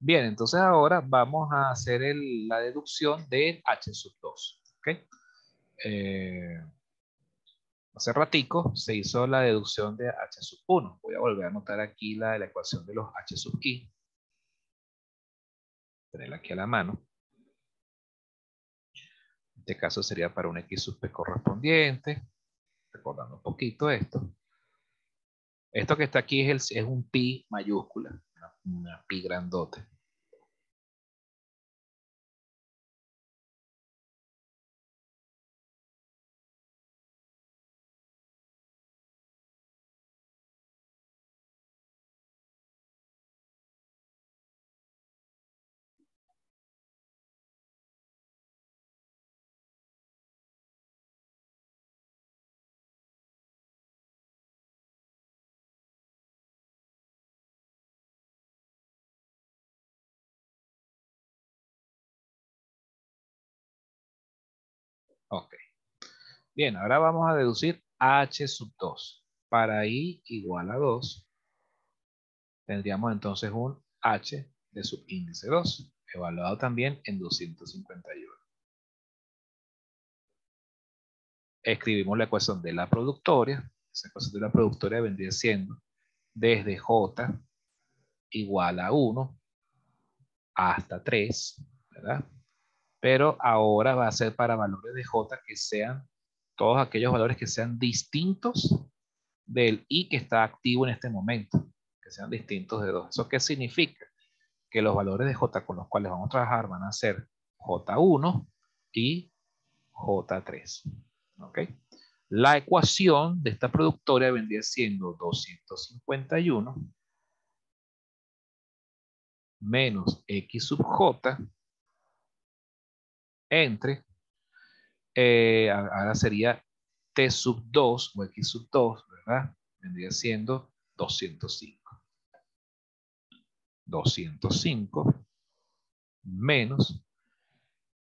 Bien, entonces ahora vamos a hacer la deducción del H sub 2. ¿Ok? Hace ratico se hizo la deducción de H sub 1. Voy a volver a anotar aquí la ecuación de los H sub i. Tenerla aquí a la mano. En este caso sería para un X sub P correspondiente. Recordando un poquito esto. Esto que está aquí es un pi mayúscula. Una pi grandote. Ok. Bien, ahora vamos a deducir H sub 2. Para I igual a 2, tendríamos entonces un H de subíndice 2, evaluado también en 251. Escribimos la ecuación de la productoria. Esa ecuación de la productoria vendría siendo desde J igual a 1 hasta 3, ¿verdad? Pero ahora va a ser para valores de J que sean todos aquellos valores que sean distintos del I que está activo en este momento, que sean distintos de 2. ¿Eso qué significa? Que los valores de J con los cuales vamos a trabajar van a ser J1 y J3. ¿Ok? La ecuación de esta productoria vendría siendo 251 menos X sub J entre, ahora sería T sub 2 o X sub 2, ¿verdad? Vendría siendo 205. 205 menos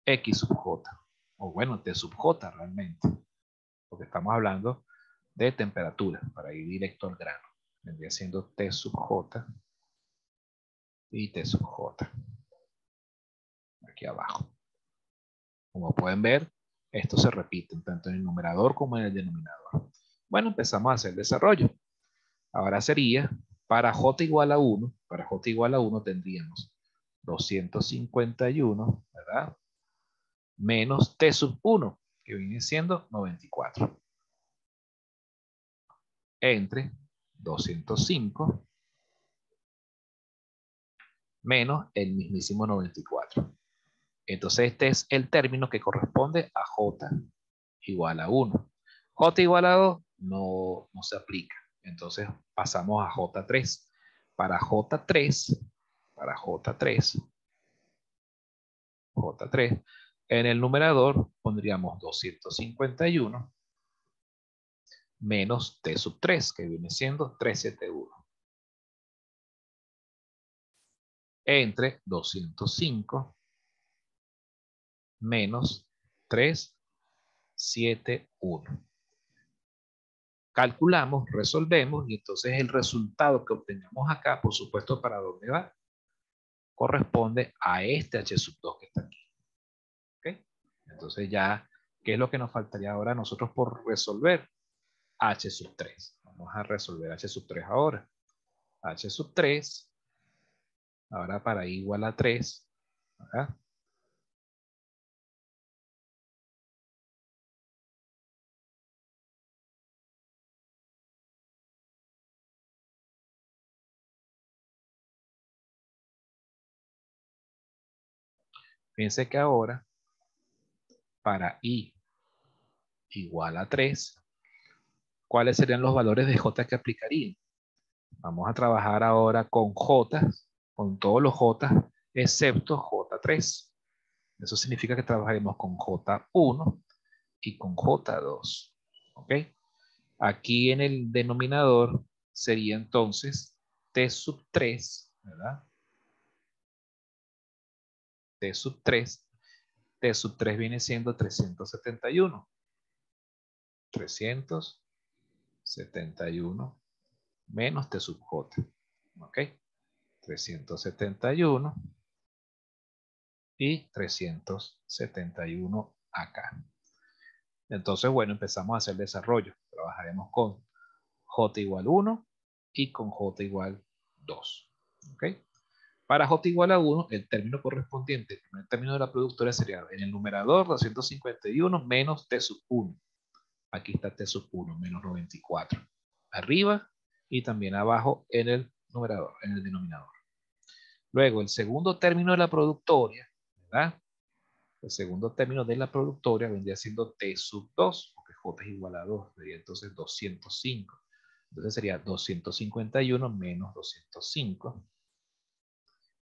X sub J, o bueno, T sub J realmente, porque estamos hablando de temperatura, para ir directo al grano. Vendría siendo T sub J y T sub J. Aquí abajo. Como pueden ver, esto se repite tanto en el numerador como en el denominador. Bueno, empezamos a hacer el desarrollo. Ahora sería, para J igual a 1, para J igual a 1 tendríamos 251, ¿verdad? Menos T sub 1, que viene siendo 94. Entre 205 menos el mismísimo 94. Entonces este es el término que corresponde a J igual a 1. J igual a 2 no se aplica. Entonces pasamos a J3. Para J3, J3, en el numerador pondríamos 251 menos T sub 3, que viene siendo 371. Entre 205 menos 371. Calculamos, resolvemos y entonces el resultado que obtenemos acá, por supuesto, ¿para dónde va? Corresponde a este H sub 2 que está aquí. ¿Okay? Entonces ya, ¿qué es lo que nos faltaría ahora a nosotros por resolver? H sub 3. Vamos a resolver H sub 3 ahora. H sub 3, ahora para I igual a 3, ¿verdad? Fíjense que ahora, para I igual a 3, ¿cuáles serían los valores de J que aplicarían? Vamos a trabajar ahora con J, con todos los J, excepto J3. Eso significa que trabajaremos con J1 y con J2. ¿Ok? Aquí en el denominador sería entonces T sub 3, ¿verdad? T sub 3. T sub 3 viene siendo 371. 371 menos T sub J. ¿Ok? 371 y 371 acá. Entonces, bueno, empezamos a hacer desarrollo. Trabajaremos con J igual 1 y con J igual 2. ¿Ok? Para J igual a 1, el término correspondiente, el primer término de la productora sería en el numerador 251 menos T sub 1. Aquí está T sub 1, menos 94. Arriba y también abajo en el numerador, en el denominador. Luego, el segundo término de la productoria, ¿verdad? El segundo término de la productoria vendría siendo T sub 2, porque J es igual a 2, sería entonces 205. Entonces sería 251 menos 205.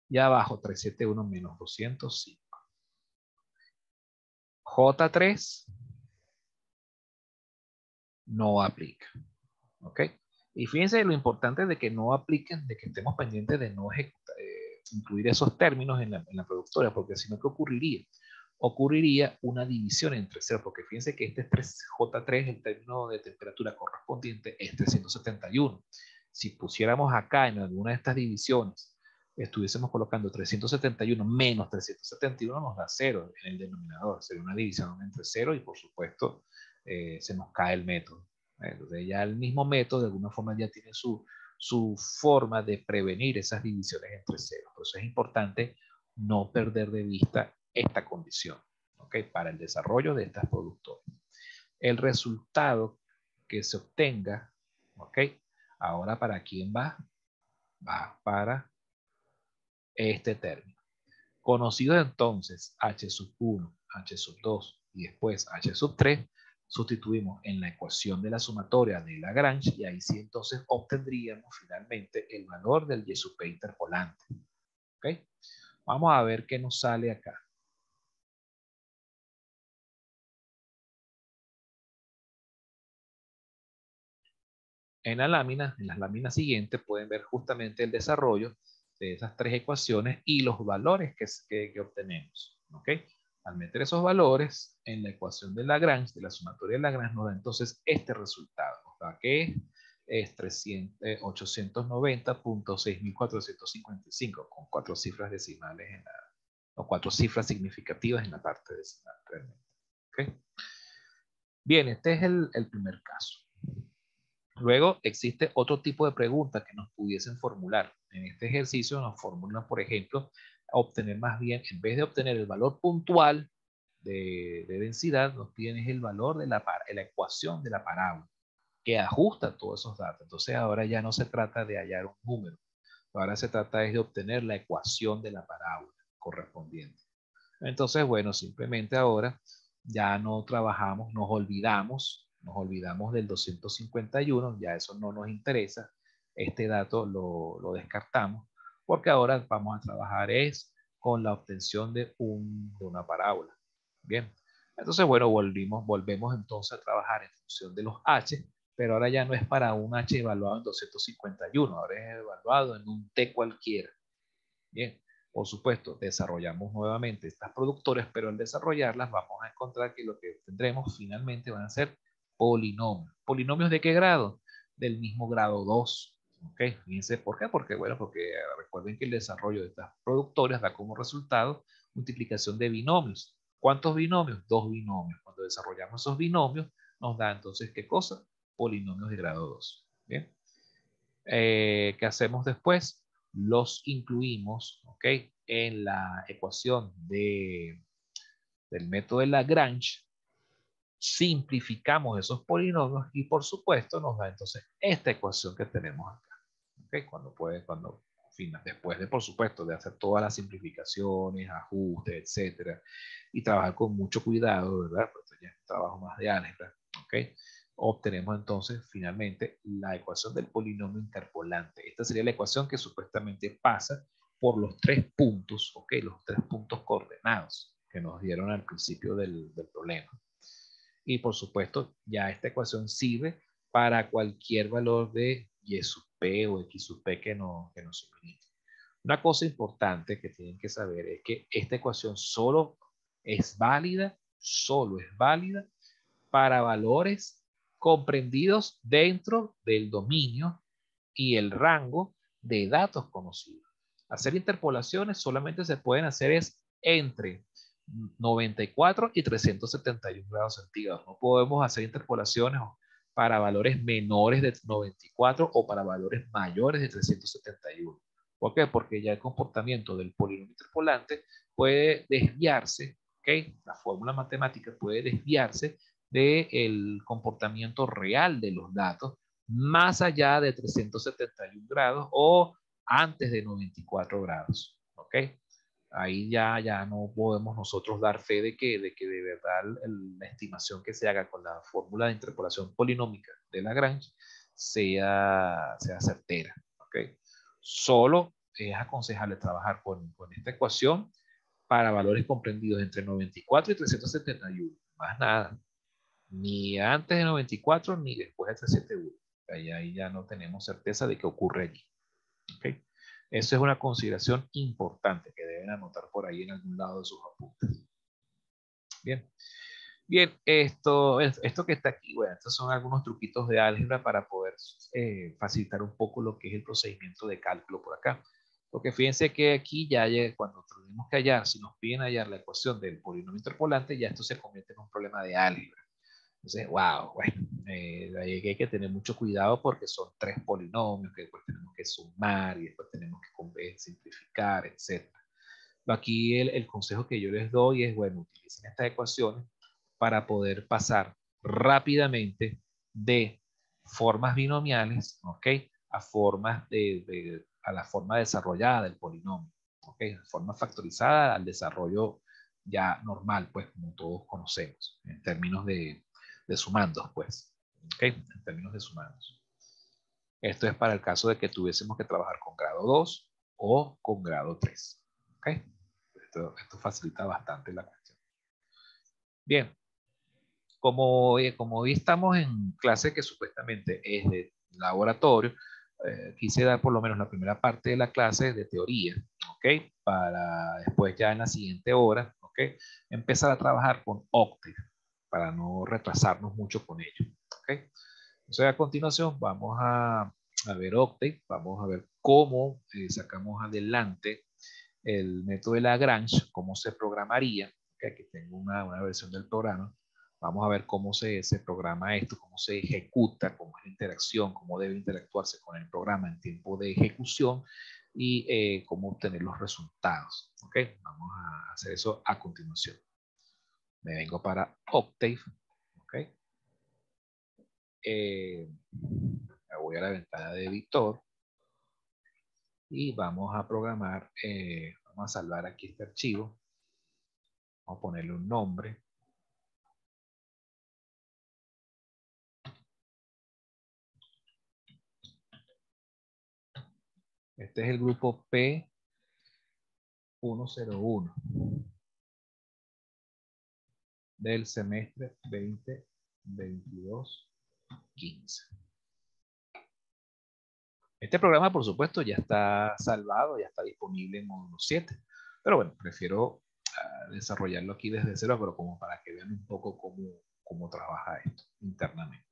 Y abajo 371 menos 205. J3 no aplica. ¿Ok? Y fíjense lo importante de que no apliquen, de que estemos pendientes de no incluir esos términos en la productora, porque si no, ¿qué ocurriría? Ocurriría una división entre cero, porque fíjense que este es J3, el término de temperatura correspondiente, es 371. Si pusiéramos acá en alguna de estas divisiones, estuviésemos colocando 371 menos 371, nos da 0 en el denominador. Sería una división entre 0 y, por supuesto, se nos cae el método. Entonces ya el mismo método de alguna forma ya tiene su forma de prevenir esas divisiones entre ceros. Por eso es importante no perder de vista esta condición, ¿ok? Para el desarrollo de estas productoras. El resultado que se obtenga, ¿ok? Ahora, ¿para quién va? Va para este término. Conocido entonces H sub 1, H sub 2 y después H sub 3, sustituimos en la ecuación de la sumatoria de Lagrange y ahí sí entonces obtendríamos finalmente el valor del Y sub P interpolante. ¿Ok? Vamos a ver qué nos sale acá. En la lámina, en las láminas siguientes pueden ver justamente el desarrollo de esas tres ecuaciones y los valores que obtenemos. ¿Ok? Al meter esos valores en la ecuación de Lagrange, de la sumatoria de Lagrange, nos da entonces este resultado. Nos da que es 890.6455 con 4 cifras decimales o 4 cifras significativas en la parte decimal realmente. ¿Okay? Bien, este es el primer caso. Luego existe otro tipo de preguntas que nos pudiesen formular. En este ejercicio nos formulan, por ejemplo, obtener más bien, en vez de obtener el valor puntual de densidad, nos piden el valor de la ecuación de la parábola, que ajusta todos esos datos. Entonces ahora ya no se trata de hallar un número, ahora se trata de obtener la ecuación de la parábola correspondiente. Entonces, bueno, simplemente ahora ya no trabajamos, nos olvidamos del 251, ya eso no nos interesa, este dato lo descartamos, porque ahora vamos a trabajar es con la obtención de una parábola. Bien, entonces, bueno, volvemos entonces a trabajar en función de los h, pero ahora ya no es para un h evaluado en 251, ahora es evaluado en un t cualquiera. Bien, por supuesto, desarrollamos nuevamente estas productoras, pero al desarrollarlas vamos a encontrar que lo que tendremos finalmente van a ser polinomios. ¿Polinomios de qué grado? Del mismo grado 2. ¿Ok? Fíjense por qué. Porque, bueno, porque recuerden que el desarrollo de estas productoras da como resultado multiplicación de binomios. ¿Cuántos binomios? 2 binomios. Cuando desarrollamos esos binomios, nos da entonces, ¿qué cosa? Polinomios de grado 2. Bien. ¿Qué hacemos después? Los incluimos, ¿ok? En la ecuación del método de Lagrange, simplificamos esos polinomios y por supuesto nos da entonces esta ecuación que tenemos acá, ¿ok? Después de, por supuesto, de hacer todas las simplificaciones, ajustes, etcétera, y trabajar con mucho cuidado, ¿verdad? Porque ya es un trabajo más de álgebra, ¿ok? Obtenemos entonces finalmente la ecuación del polinomio interpolante. Esta sería la ecuación que supuestamente pasa por los 3 puntos, ¿ok? Los 3 puntos coordenados que nos dieron al principio del problema. Y por supuesto, ya esta ecuación sirve para cualquier valor de y sub p o x sub p que nos suministre. Una cosa importante que tienen que saber es que esta ecuación solo es válida para valores comprendidos dentro del dominio y el rango de datos conocidos. Hacer interpolaciones solamente se pueden hacer es entre 94 y 371 grados centígrados. No podemos hacer interpolaciones para valores menores de 94 o para valores mayores de 371. ¿Por qué? Porque ya el comportamiento del polinomio interpolante puede desviarse, ¿ok? La fórmula matemática puede desviarse del comportamiento real de los datos más allá de 371 grados o antes de 94 grados, ¿ok? Ahí ya no podemos nosotros dar fe de que de verdad la estimación que se haga con la fórmula de interpolación polinómica de Lagrange sea certera, ¿ok? Solo es aconsejable trabajar con esta ecuación para valores comprendidos entre 94 y 371, más nada, ni antes de 94 ni después de 371. Ahí ya no tenemos certeza de qué ocurre allí. ¿Okay? Eso es una consideración importante que deben anotar por ahí en algún lado de sus apuntes. Bien. Bien, esto que está aquí, bueno, estos son algunos truquitos de álgebra para poder facilitar un poco lo que es el procedimiento de cálculo por acá. Porque fíjense que aquí ya cuando tenemos que hallar, si nos piden hallar la ecuación del polinomio interpolante, ya esto se convierte en un problema de álgebra. Entonces, wow, bueno, ahí hay que tener mucho cuidado porque son 3 polinomios que después tenemos que sumar y después tenemos que simplificar, etc. Aquí el consejo que yo les doy es, bueno, utilicen estas ecuaciones para poder pasar rápidamente de formas binomiales, ¿ok? A formas a la forma desarrollada del polinomio, ¿ok? Forma factorizada al desarrollo ya normal, pues, como todos conocemos, en términos de sumandos, pues, ¿ok? En términos de sumandos. Esto es para el caso de que tuviésemos que trabajar con grado 2 o con grado 3, ¿ok? Esto facilita bastante la cuestión. Bien, como hoy estamos en clase que supuestamente es de laboratorio, quise dar por lo menos la primera parte de la clase de teoría, ¿ok? Para después ya en la siguiente hora, ¿ok? Empezar a trabajar con Octave, para no retrasarnos mucho con ello, ¿ok? Entonces a continuación vamos a ver Octave, vamos a ver cómo sacamos adelante el método de Lagrange, cómo se programaría, que aquí tengo una versión del programa. Vamos a ver cómo se programa esto, cómo se ejecuta, cómo es la interacción, cómo debe interactuarse con el programa en tiempo de ejecución y cómo obtener los resultados. ¿Ok? Vamos a hacer eso a continuación. Me vengo para Octave. ¿Ok? Me voy a la ventana de editor y vamos a programar, vamos a salvar aquí este archivo. Vamos a ponerle un nombre. Este es el grupo P101 del semestre 2022-15. Este programa, por supuesto, ya está salvado, ya está disponible en módulo 7. Pero bueno, prefiero desarrollarlo aquí desde cero, pero como para que vean un poco cómo trabaja esto internamente.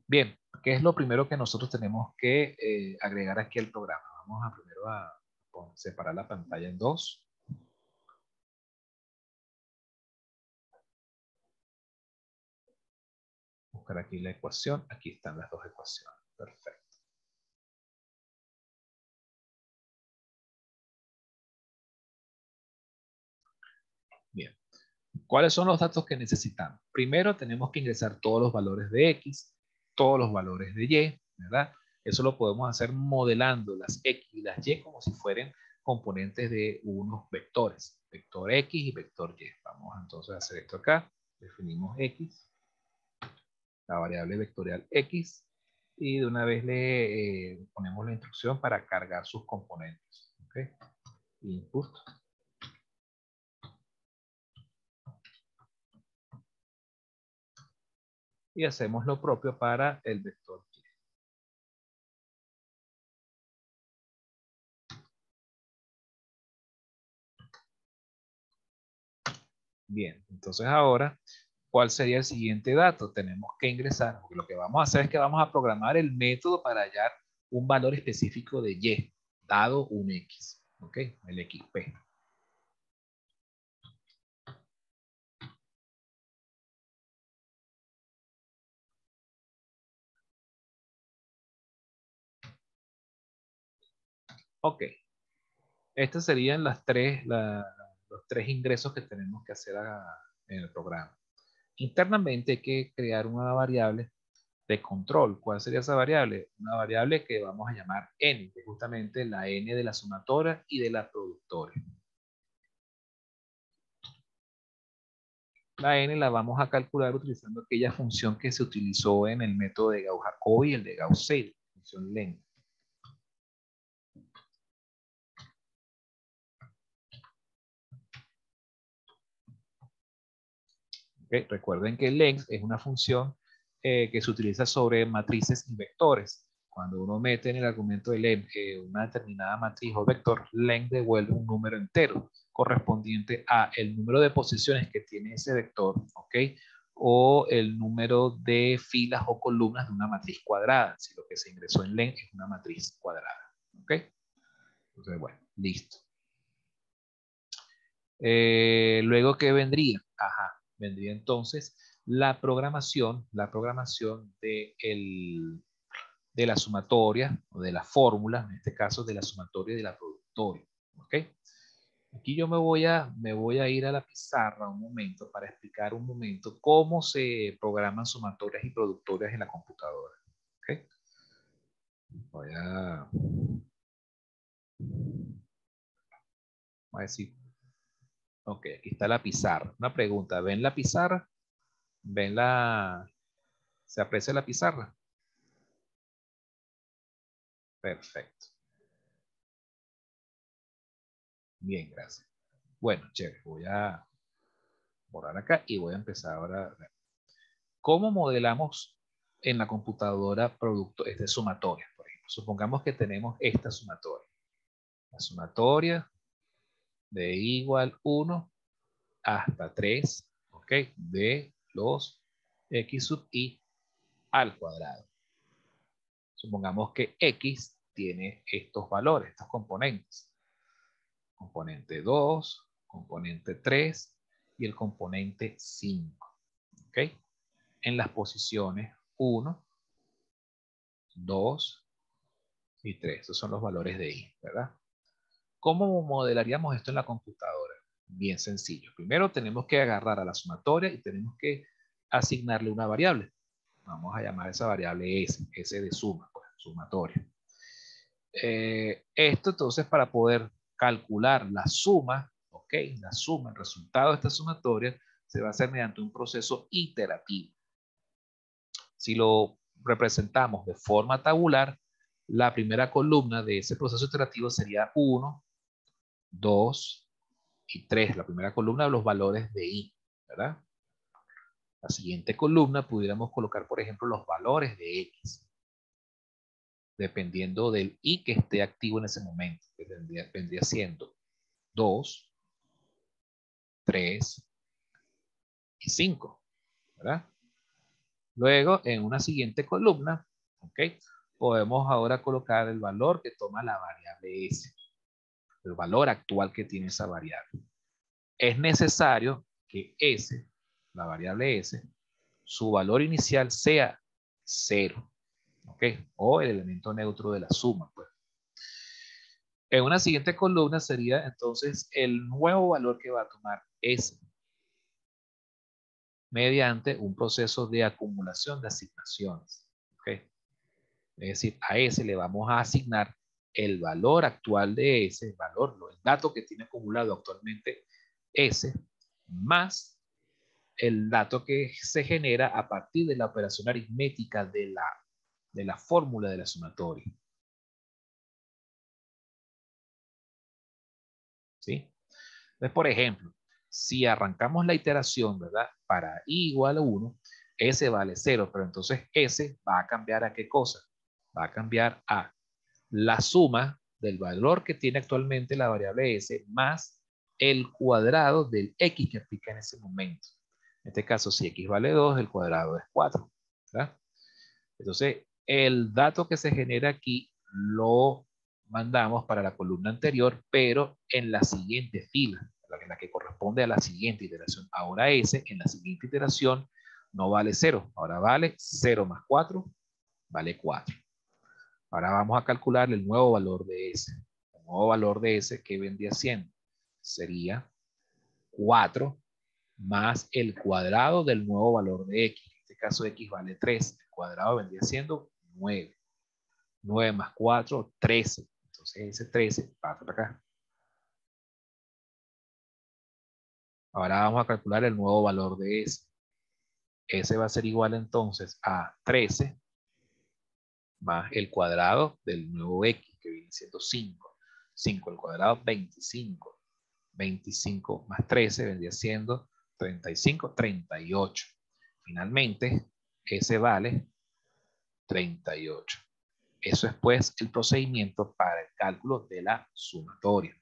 Bien, ¿qué es lo primero que nosotros tenemos que agregar aquí al programa? Vamos a primero a separar la pantalla en dos. Buscar aquí la ecuación. Aquí están las dos ecuaciones. Perfecto. Bien. ¿Cuáles son los datos que necesitamos? Primero tenemos que ingresar todos los valores de X, todos los valores de Y, ¿verdad? Eso lo podemos hacer modelando las X y las Y como si fueran componentes de unos vectores. Vector X y vector Y. Vamos entonces a hacer esto acá. Definimos X, la variable vectorial X, y de una vez le ponemos la instrucción para cargar sus componentes. ¿Ok? Input. Y hacemos lo propio para el vector Y. Bien, entonces ahora, ¿cuál sería el siguiente dato? Tenemos que ingresar, porque lo que vamos a hacer es que vamos a programar el método para hallar un valor específico de Y. dado un X, ¿ok? El XP. Ok, estos serían los tres ingresos que tenemos que hacer en el programa. Internamente hay que crear una variable de control. ¿Cuál sería esa variable? Una variable que vamos a llamar N, que es justamente la N de la sumatoria y de la productoria. La N la vamos a calcular utilizando aquella función que se utilizó en el método de Gauss-Jacobi y el de Gauss-Seidel, función len. ¿Okay? Recuerden que len es una función que se utiliza sobre matrices y vectores. Cuando uno mete en el argumento de len una determinada matriz o vector, len devuelve un número entero correspondiente a el número de posiciones que tiene ese vector, ¿ok? O el número de filas o columnas de una matriz cuadrada, si lo que se ingresó en len es una matriz cuadrada, ¿ok? Entonces, bueno, listo. Luego, ¿qué vendría? Ajá, vendría entonces la programación de la sumatoria o de la fórmula, en este caso de la sumatoria de la productoria. ¿Ok? Aquí yo me voy a ir a la pizarra un momento para explicar un momento cómo se programan sumatorias y productorias en la computadora. ¿Ok? Voy a decir, ok, aquí está la pizarra. Una pregunta, ¿ven la pizarra? ¿Ven se aprecia la pizarra? Perfecto. Bien, gracias. Bueno, chévere. Voy a borrar acá y voy a empezar ahora. ¿Cómo modelamos en la computadora producto de sumatoria? Por ejemplo, supongamos que tenemos esta sumatoria. La sumatoria de igual 1 hasta 3, ¿ok? De los x sub i al cuadrado. Supongamos que x tiene estos valores, estos componentes. Componente 2, componente 3 y el componente 5. ¿Ok? En las posiciones 1, 2 y 3. Esos son los valores de i, ¿verdad? ¿Cómo modelaríamos esto en la computadora? Bien sencillo. Primero tenemos que agarrar a la sumatoria y tenemos que asignarle una variable. Vamos a llamar esa variable S, S de suma, pues, sumatoria. Esto entonces para poder calcular la suma, ¿ok? La suma, el resultado de esta sumatoria se va a hacer mediante un proceso iterativo. Si lo representamos de forma tabular, la primera columna de ese proceso iterativo sería 1, 2 y 3. La primera columna de los valores de i, ¿verdad? La siguiente columna pudiéramos colocar, por ejemplo, los valores de x, dependiendo del i que esté activo en ese momento, que vendría siendo 2, 3 y 5, ¿verdad? Luego, en una siguiente columna, ¿ok? Podemos ahora colocar el valor que toma la variable s, el valor actual que tiene esa variable. Es necesario que s, la variable s, su valor inicial sea 0, ¿ok? O el elemento neutro de la suma, pues. En una siguiente columna sería entonces el nuevo valor que va a tomar s mediante un proceso de acumulación de asignaciones, ¿ok? Es decir, a S le vamos a asignar el valor actual de S, el dato que tiene acumulado actualmente S, más el dato que se genera a partir de la operación aritmética de la fórmula de la sumatoria. ¿Sí? Entonces, por ejemplo, si arrancamos la iteración, ¿verdad? Para i igual a 1, S vale 0, pero entonces S va a cambiar a qué cosa? Va a cambiar a la suma del valor que tiene actualmente la variable S más el cuadrado del X que aplica en ese momento. En este caso, si X vale 2, el cuadrado es 4. ¿Verdad? Entonces, el dato que se genera aquí lo mandamos para la columna anterior, pero en la siguiente fila, la que corresponde a la siguiente iteración. Ahora S, en la siguiente iteración, no vale 0, ahora vale 0 más 4, vale 4. Ahora vamos a calcular el nuevo valor de S. El nuevo valor de S, ¿qué vendría siendo? Sería 4 más el cuadrado del nuevo valor de X. En este caso X vale 3. El cuadrado vendría siendo 9. 9 más 4, 13. Entonces ese 13 pasa para acá. Ahora vamos a calcular el nuevo valor de S. S va a ser igual entonces a 13 más el cuadrado del nuevo X, que viene siendo 5. 5 al cuadrado, 25. 25 más 13 vendría siendo 35, 38. Finalmente, S vale 38. Eso es pues el procedimiento para el cálculo de la sumatoria.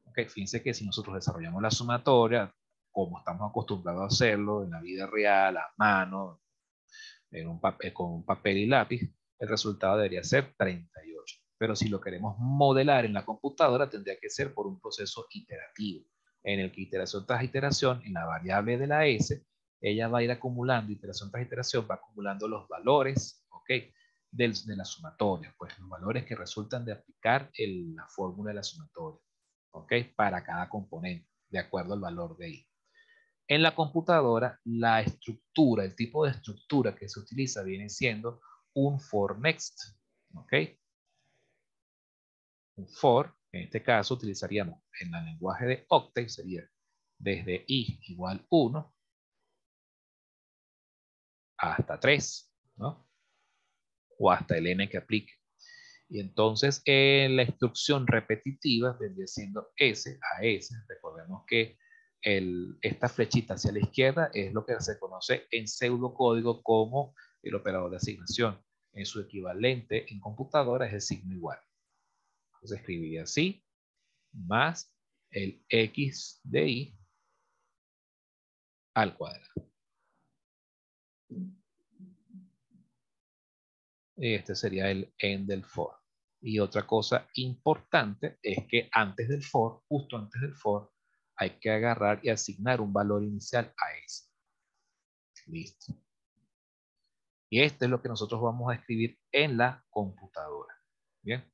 Okay, fíjense que si nosotros desarrollamos la sumatoria, como estamos acostumbrados a hacerlo en la vida real, a mano, con un papel y lápiz, el resultado debería ser 38. Pero si lo queremos modelar en la computadora, tendría que ser por un proceso iterativo, en el que iteración tras iteración, en la variable de la S, ella va a ir acumulando, iteración tras iteración, va acumulando los valores, ¿ok? De la sumatoria, pues los valores que resultan de aplicar la fórmula de la sumatoria, ¿ok? Para cada componente, de acuerdo al valor de I. En la computadora, la estructura, el tipo de estructura que se utiliza viene siendo un for next, ¿ok? Un for, en este caso utilizaríamos en el lenguaje de Octave, sería desde I igual 1 hasta 3, ¿no? O hasta el n que aplique. Y entonces la instrucción repetitiva vendría siendo S a S. Recordemos que esta flechita hacia la izquierda es lo que se conoce en pseudocódigo como el operador de asignación. En su equivalente en computadora es el signo igual. Entonces escribiría así, más el X de Y al cuadrado. Y este sería el end del for. Y otra cosa importante es que antes del for, justo antes del for, hay que agarrar y asignar un valor inicial a ese. Listo. Y esto es lo que nosotros vamos a escribir en la computadora. Bien.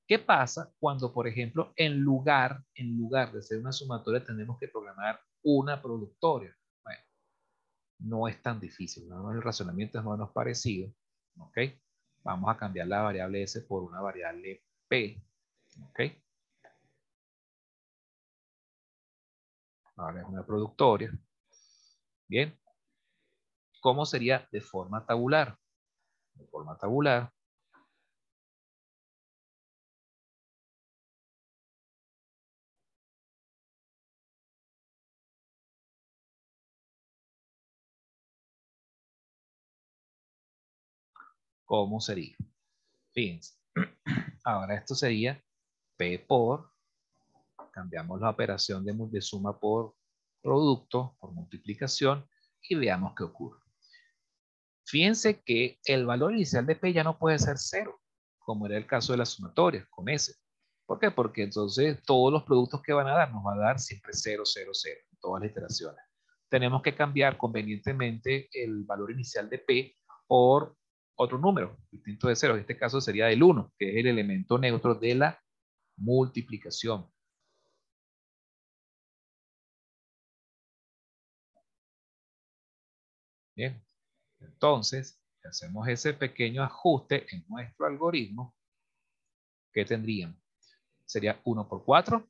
¿Qué pasa cuando, por ejemplo, en lugar de ser una sumatoria, tenemos que programar una productoria? Bueno, no es tan difícil, ¿no? El razonamiento es más o menos parecido. ¿Ok? Vamos a cambiar la variable S por una variable P. ¿Ok? Ahora es una productoria. Bien. ¿Cómo sería de forma tabular? De forma tabular. ¿Cómo sería? Fíjense. Ahora esto sería P por, cambiamos la operación de suma por producto, por multiplicación, y veamos qué ocurre. Fíjense que el valor inicial de P ya no puede ser 0, como era el caso de la sumatoria, con S. ¿Por qué? Porque entonces todos los productos que van a dar nos va a dar siempre 0, 0, 0, en todas las iteraciones. Tenemos que cambiar convenientemente el valor inicial de P por otro número distinto de 0. En este caso sería el 1, que es el elemento neutro de la multiplicación. Bien, entonces, si hacemos ese pequeño ajuste en nuestro algoritmo, ¿qué tendríamos? Sería 1 por 4,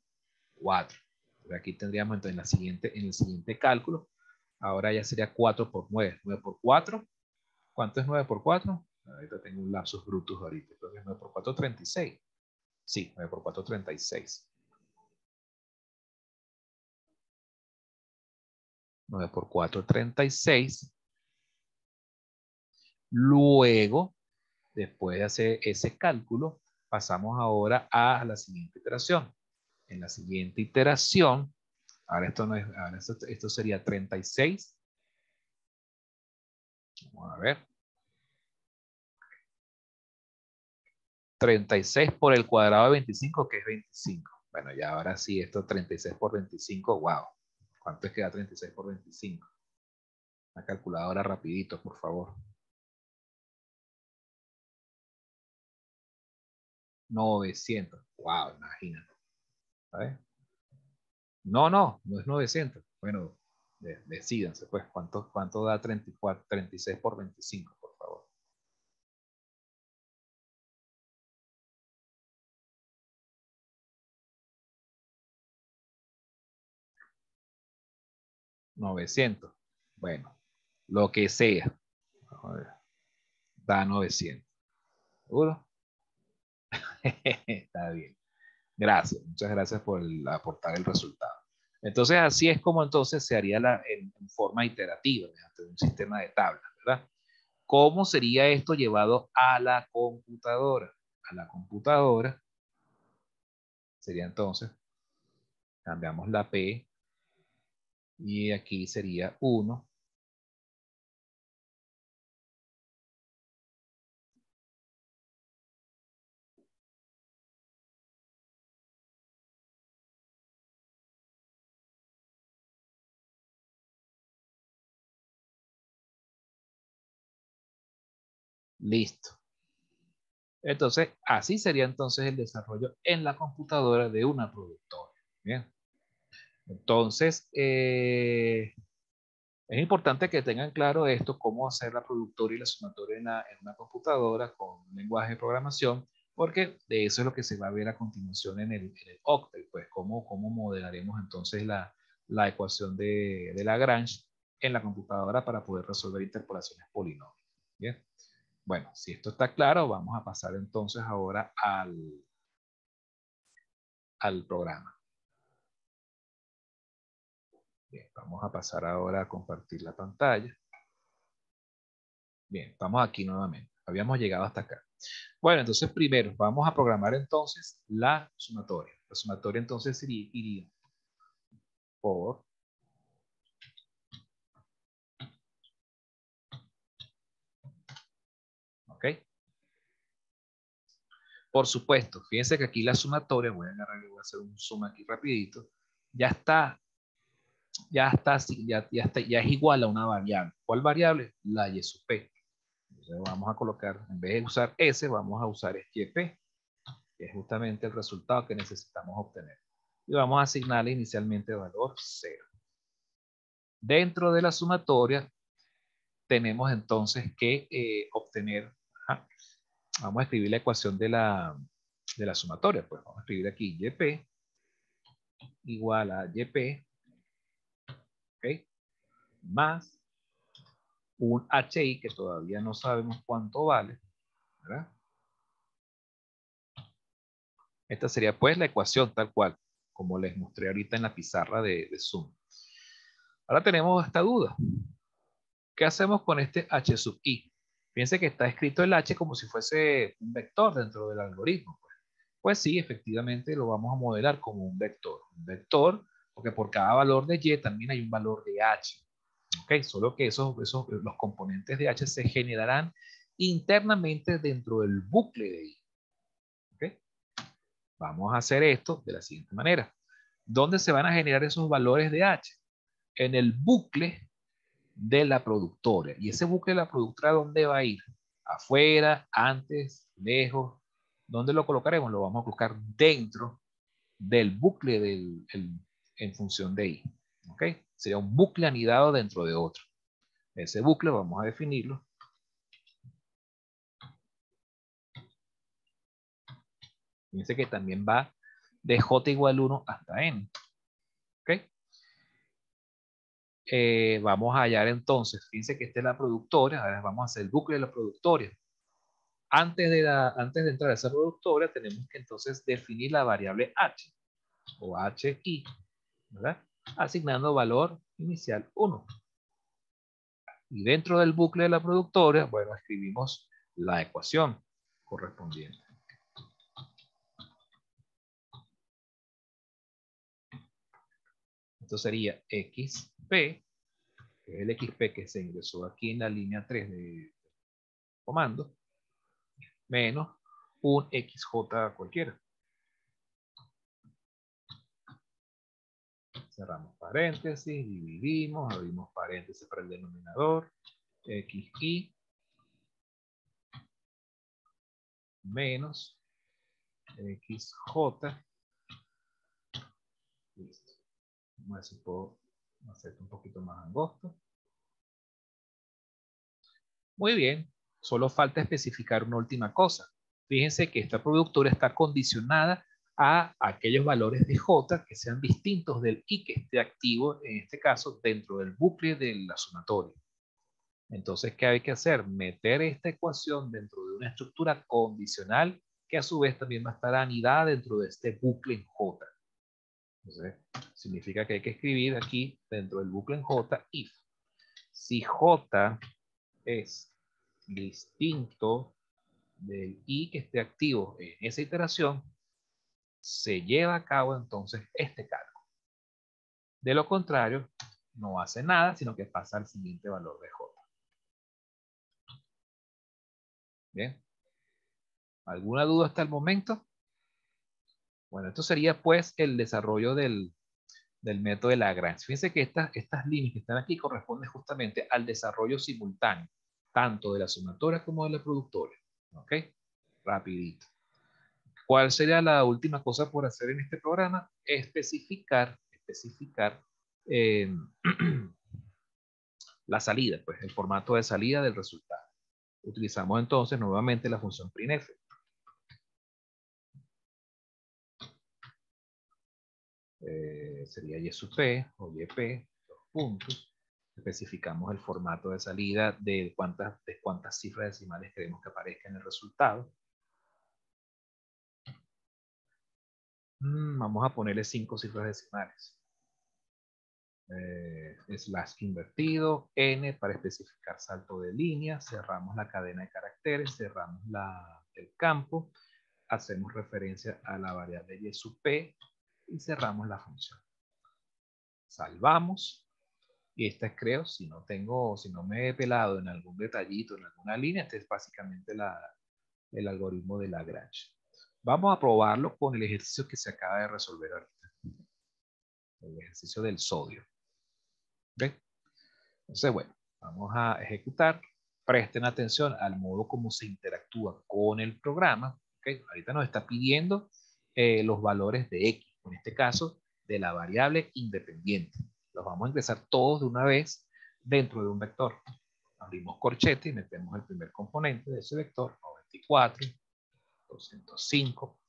4. Pero aquí tendríamos entonces en el siguiente cálculo, ahora ya sería 4 por 9. 9 por 4, ¿cuánto es 9 por 4? Ahorita tengo un lapsus brutus ahorita. Creo que es 9 por 4, 36. Sí, 9 por 4, 36. 9 por 4, 36. Luego, después de hacer ese cálculo, pasamos ahora a la siguiente iteración. En la siguiente iteración, ahora esto no es, ahora esto sería 36. Vamos a ver. 36 por el cuadrado de 25, que es 25. Bueno, ya ahora sí, esto 36 por 25, wow. ¿Cuánto es que da 36 por 25? Una calculadora rapidito, por favor. 900. Wow, imagínate. ¿Sabes? No es 900. Bueno, decídanse, pues, ¿cuánto da 34, 36 por 25, por favor? 900. Bueno, lo que sea. A ver, da 900. ¿Seguro? Está bien. Gracias, muchas gracias por aportar el resultado. Entonces, así es como entonces se haría en forma iterativa, mediante un sistema de tablas, ¿verdad? ¿Cómo sería esto llevado a la computadora? A la computadora sería entonces, cambiamos la P y aquí sería 1. Listo. Entonces, así sería entonces el desarrollo en la computadora de una productora. Bien. Entonces, es importante que tengan claro esto, cómo hacer la productora y la sumatoria en una computadora con un lenguaje de programación, porque de eso es lo que se va a ver a continuación en el Octet, pues cómo modelaremos entonces la ecuación de Lagrange en la computadora para poder resolver interpolaciones polinomios. Bien. Bueno, si esto está claro, vamos a pasar entonces ahora al programa. Bien, vamos a pasar ahora a compartir la pantalla. Bien, estamos aquí nuevamente. Habíamos llegado hasta acá. Bueno, entonces primero vamos a programar entonces la sumatoria. La sumatoria entonces iría por, ¿ok? Por supuesto, fíjense que aquí la sumatoria, voy a agarrar y voy a hacer un zoom aquí rapidito, ya está, ya es igual a una variable. ¿Cuál variable? La y sub p. Entonces vamos a colocar, en vez de usar s, vamos a usar yp, que es justamente el resultado que necesitamos obtener. Y vamos a asignarle inicialmente valor 0. Dentro de la sumatoria tenemos entonces que obtener, ajá, vamos a escribir la ecuación de la sumatoria, pues vamos a escribir aquí yp igual a yp, ¿ok? Más un hi que todavía no sabemos cuánto vale, ¿verdad? Esta sería pues la ecuación tal cual, como les mostré ahorita en la pizarra de Zoom. Ahora tenemos esta duda. ¿Qué hacemos con este h sub i? Fíjense que está escrito el h como si fuese un vector dentro del algoritmo. Pues sí, efectivamente lo vamos a modelar como un vector. Un vector, porque por cada valor de y también hay un valor de h. ¿Ok? Solo que los componentes de h se generarán internamente dentro del bucle de i. ¿Ok? Vamos a hacer esto de la siguiente manera. ¿Dónde se van a generar esos valores de h? En el bucle de la productora. ¿Y ese bucle de la productora dónde va a ir? Afuera, antes, lejos. ¿Dónde lo colocaremos? Lo vamos a colocar dentro del bucle en función de i. ¿Ok? Sería un bucle anidado dentro de otro. Ese bucle vamos a definirlo. Fíjense que también va de j igual 1 hasta n. ¿Ok? Vamos a hallar entonces, fíjense que esta es la productora, ahora vamos a hacer el bucle de la productora. Antes de entrar a esa productora, tenemos que entonces definir la variable h, o hi, ¿verdad? Asignando valor inicial 1. Y dentro del bucle de la productora, bueno, escribimos la ecuación correspondiente. Esto sería xp, que es el xp que se ingresó aquí en la línea 3 de comando, menos un XJ cualquiera. Cerramos paréntesis, dividimos, abrimos paréntesis para el denominador, XY menos XJ. Listo. Vamos a ver si puedo hacer un poquito más angosto. Muy bien, solo falta especificar una última cosa. Fíjense que esta productora está condicionada a aquellos valores de J que sean distintos del I que esté activo, en este caso, dentro del bucle de la sumatoria. Entonces, ¿qué hay que hacer? Meter esta ecuación dentro de una estructura condicional que a su vez también va a estar anidada dentro de este bucle en J. Entonces, significa que hay que escribir aquí dentro del bucle en J, if. Si J es distinto del I que esté activo en esa iteración, se lleva a cabo entonces este cálculo. De lo contrario, no hace nada, sino que pasa al siguiente valor de J. Bien. ¿Alguna duda hasta el momento? Bueno, esto sería pues el desarrollo del método de Lagrange. Fíjense que estas líneas que están aquí corresponden justamente al desarrollo simultáneo, tanto de la sumatoria como de la productora. ¿Ok? Rapidito. ¿Cuál sería la última cosa por hacer en este programa? Especificar eh, la salida, pues el formato de salida del resultado. Utilizamos entonces nuevamente la función printf. Sería y sub p o yp, dos puntos. Especificamos el formato de salida de cuántas cifras decimales queremos que aparezca en el resultado. Vamos a ponerle 5 cifras decimales. Slash invertido, n para especificar salto de línea, cerramos la cadena de caracteres, cerramos el campo, hacemos referencia a la variable y sub p y cerramos la función. Salvamos. Y esta es, creo, si no me he pelado en algún detallito, en alguna línea, este es básicamente el algoritmo de Lagrange. Vamos a probarlo con el ejercicio que se acaba de resolver ahorita. El ejercicio del sodio. ¿Ven? Entonces, bueno, vamos a ejecutar. Presten atención al modo como se interactúa con el programa. ¿Okay? Ahorita nos está pidiendo los valores de X, en este caso, de la variable independiente. Los vamos a ingresar todos de una vez dentro de un vector. Abrimos corchete y metemos el primer componente de ese vector, 94, 205,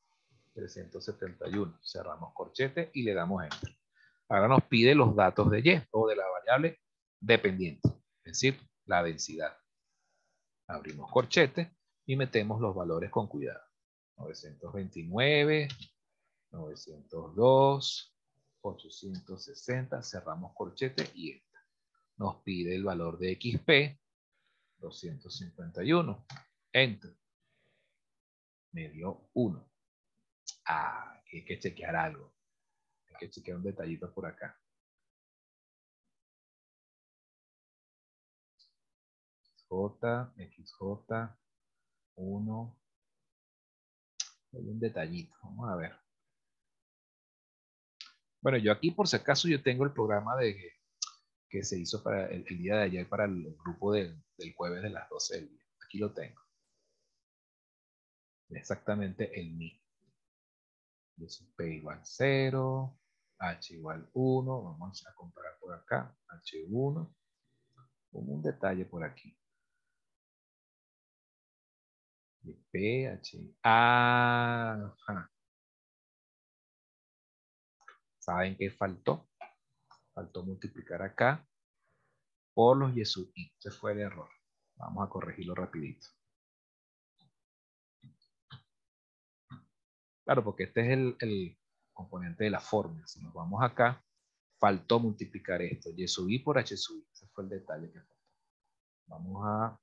371. Cerramos corchete y le damos enter. Ahora nos pide los datos de Y o de la variable dependiente, es decir, la densidad. Abrimos corchete y metemos los valores con cuidado. 929, 902, 860, cerramos corchete y esta. Nos pide el valor de XP, 251. Enter. Me dio 1. Hay que chequear algo. Hay que chequear un detallito por acá. XJ, 1. Hay un detallito. Vamos a ver. Bueno, yo aquí por si acaso yo tengo el programa que se hizo para el día de ayer para el grupo del jueves de las 12 del día. Aquí lo tengo. Exactamente el mismo. P igual 0, H igual 1. Vamos a comparar por acá. H1. Como un detalle por aquí. P, H. Ajá. ¿Saben qué faltó? Faltó multiplicar acá por los Y sub I. Ese fue el error. Vamos a corregirlo rapidito. Claro, porque este es el componente de la fórmula. Si nos vamos acá, faltó multiplicar esto. Y sub I por H sub I. Ese fue el detalle que faltó.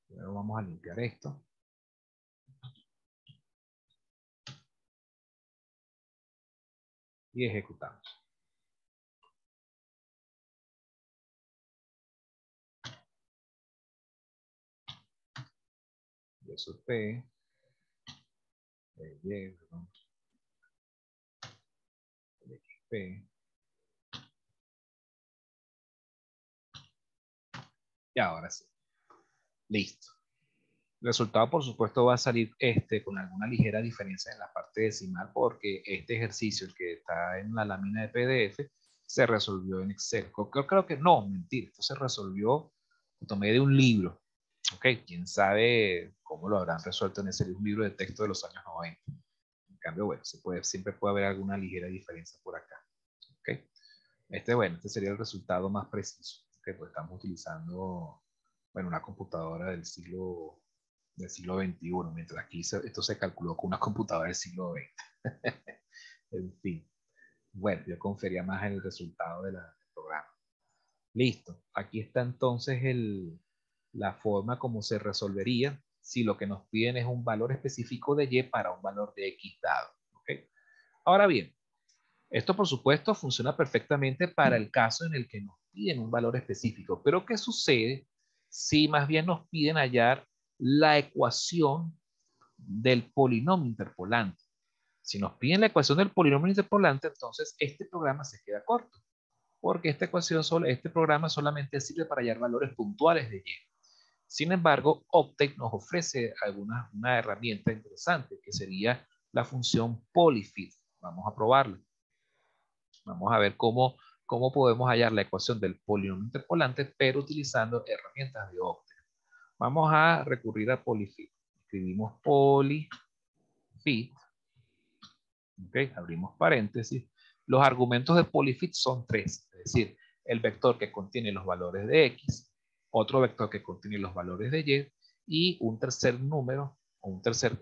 Primero vamos a limpiar esto. Y ejecutamos. Y sub P Y, perdón, XP. Y ahora sí. Listo. El resultado, por supuesto, va a salir con alguna ligera diferencia en la parte decimal porque este ejercicio, el que está en la lámina de PDF, se resolvió en Excel. Creo que no, mentira. Esto se resolvió, lo tomé de un libro. Ok, quién sabe cómo lo habrán resuelto en ese un libro de texto de los años 90. En cambio, bueno, siempre puede haber alguna ligera diferencia por acá. Ok, este sería el resultado más preciso. Que pues estamos utilizando, bueno, una computadora del siglo XXI, mientras aquí esto se calculó con una computadora del siglo XX. En fin, bueno, yo confiaría más en el resultado del programa. Listo, aquí está entonces la forma como se resolvería si lo que nos piden es un valor específico de Y para un valor de X dado. ¿Okay? Ahora bien, esto por supuesto funciona perfectamente para el caso en el que nos piden un valor específico, pero ¿qué sucede si más bien nos piden hallar la ecuación del polinomio interpolante? Si nos piden la ecuación del polinomio interpolante, entonces este programa se queda corto, porque este programa solamente sirve para hallar valores puntuales de Y. Sin embargo, Octave nos ofrece una herramienta interesante, que sería la función polyfit. Vamos a probarla. Vamos a ver cómo podemos hallar la ecuación del polinomio interpolante, pero utilizando herramientas de Octave. Vamos a recurrir a polyfit. Escribimos polyfit. Okay, abrimos paréntesis. Los argumentos de polyfit son tres, es decir, el vector que contiene los valores de X, otro vector que contiene los valores de Y, y un tercer número, o un tercer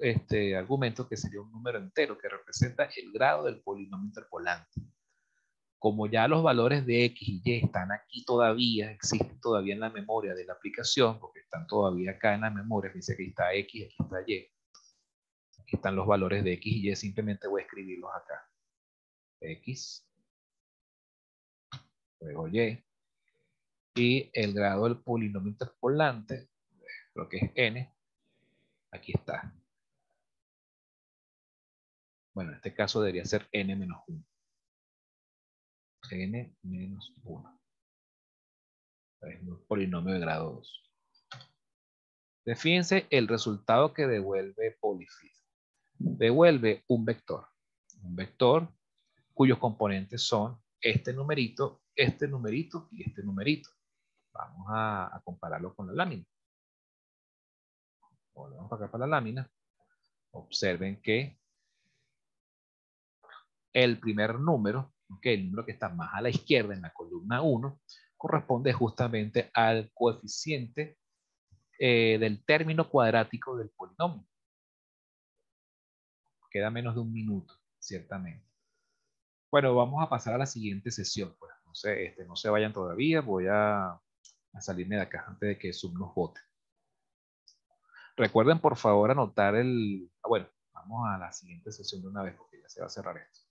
argumento que sería un número entero que representa el grado del polinomio interpolante. Como ya los valores de X y Y están aquí todavía, existen todavía en la memoria de la aplicación, porque están todavía acá en la memoria, dice que aquí está X, aquí está Y, aquí están los valores de X y Y, simplemente voy a escribirlos acá. X, luego Y, y el grado del polinomio interpolante, creo que es N, aquí está. Bueno, en este caso debería ser N menos 1. N menos 1. Es un polinomio de grado 2. Fíjense el resultado que devuelve polyfit. Devuelve un vector cuyos componentes son este numerito y este numerito. Vamos a compararlo con la lámina. Volvemos para acá para la lámina. Observen que el primer número, el número que está más a la izquierda en la columna 1, corresponde justamente al coeficiente del término cuadrático del polinomio. Queda menos de un minuto, ciertamente. Bueno, vamos a pasar a la siguiente sesión. Pues. No se vayan todavía, voy a salirme de acá antes de que Zoom nos bote. Recuerden por favor anotar bueno, vamos a la siguiente sesión de una vez porque ya se va a cerrar esto.